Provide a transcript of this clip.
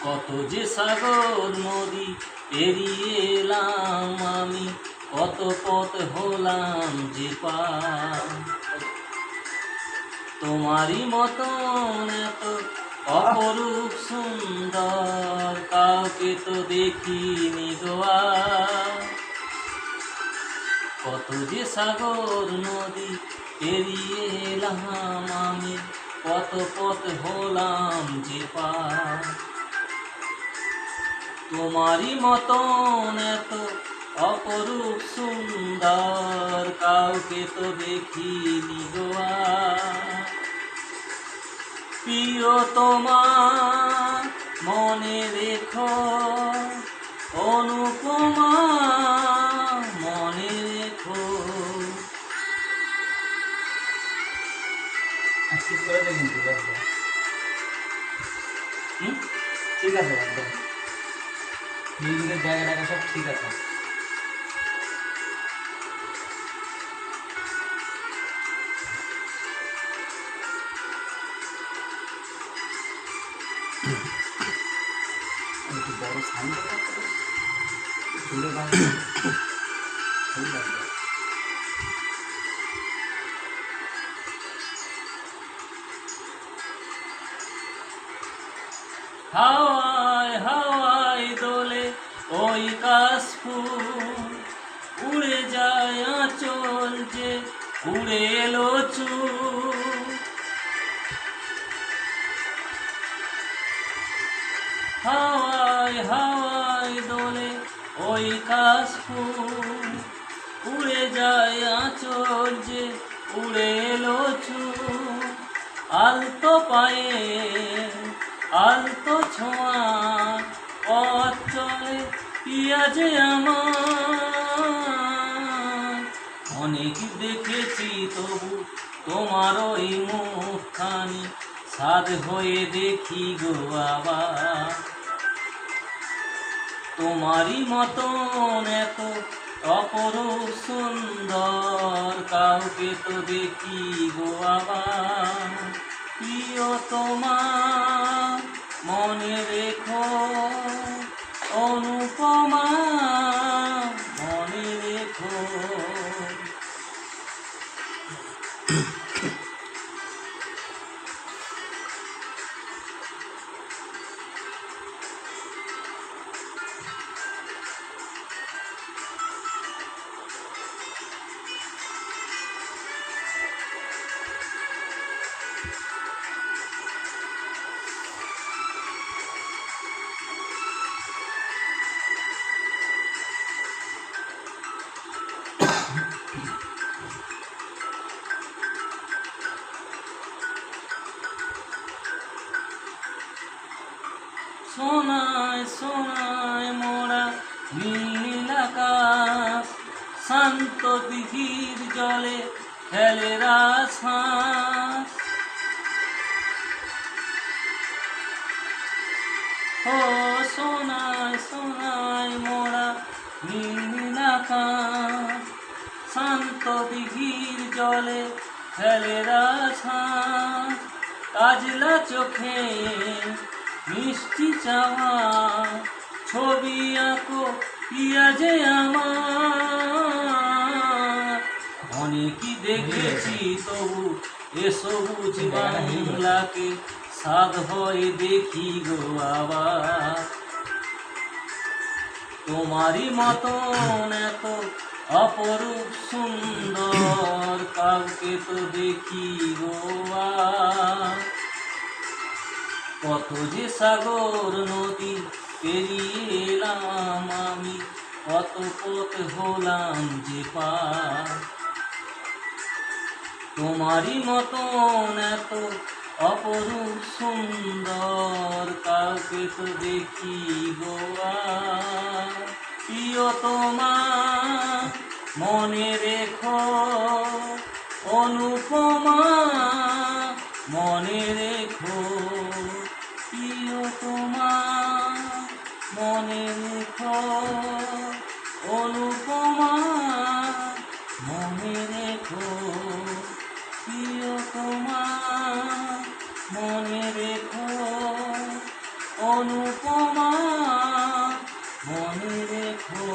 কত যে সাগর নদী পেরিয়ে এলাম আমি, কত পথ হলাম যে পার। তোমারই মতন এত অপরূপ সুন্দর কাউকে তো দেখিনি গো আর। কত যে সাগর নদী পেরিয়ে এলাম আমি, কত পথ হলাম যে পার। তোমারই মতন এত অপরূপ সুন্দর কাউকে তো দেখিনি গো আর। প্রিয়তমা মনে রেখো, অনুপমা মনে রেখো। ঠিক আছে কিন্তু ঠিক আছে, একদম মিউজিকের জায়গাটা সব ঠিক আছে। একটু বড় সাউন্ড জোরে বাজবে। হাওয়ায় হাওয়ায় দোলে ওই কাশফুল, উড়ে যায় আঁচল যে উড়ে এলো চুল। হাওয়ায় হাওয়ায় দোলে ওই কাশফুল, উড়ে যায় আঁচল যে উড়ে এলো চুল। আলতো পায়ে আলতো ছোঁয়া পথ চলে পিয়াজে আমার। অনেক দেখেছি তবু তোমার ওই মুখখানি, সাধ হয়ে দেখি গো আবার। তোমারই মতন এত অপরূপ সুন্দর কাউকে তো দেখি গো আবার। প্রিয়তমা মনে রেখো, অনুপমা মনে রেখো। সোনায় সোনায় মোরা নীল আকাশ, শান্ত দিঘির জলে খেলে রাজহাঁস। ও সোনায় সোনায় মোরা নীল আকাশ, শান্ত দিঘির জলে খেলে রাজহাঁস। কাজলা চোখে মিষ্টি চাওয়া ছবি আঁকো পিয়াজে আমার। অনেকই দেখেছি তবু এ সবুজ বাংলাকে, সাধ হয়ে দেখি গো আবার। তোমারই মতন এত অপরূপ সুন্দর কাউকে তো দেখি গো আর। কত যে সাগর নদী পেরিয়ে এলাম আমি, কত পথ হলাম যে পার। তোমারই মতন এত অপরূপ সুন্দর কাউকে তো দেখি গো আর। প্রিয়তমা মনে রেখো, অনুপমা মনে রেখো। প্রিয়তমা মনে রেখো, অনুপমা মনে রেখো। মনে রেখো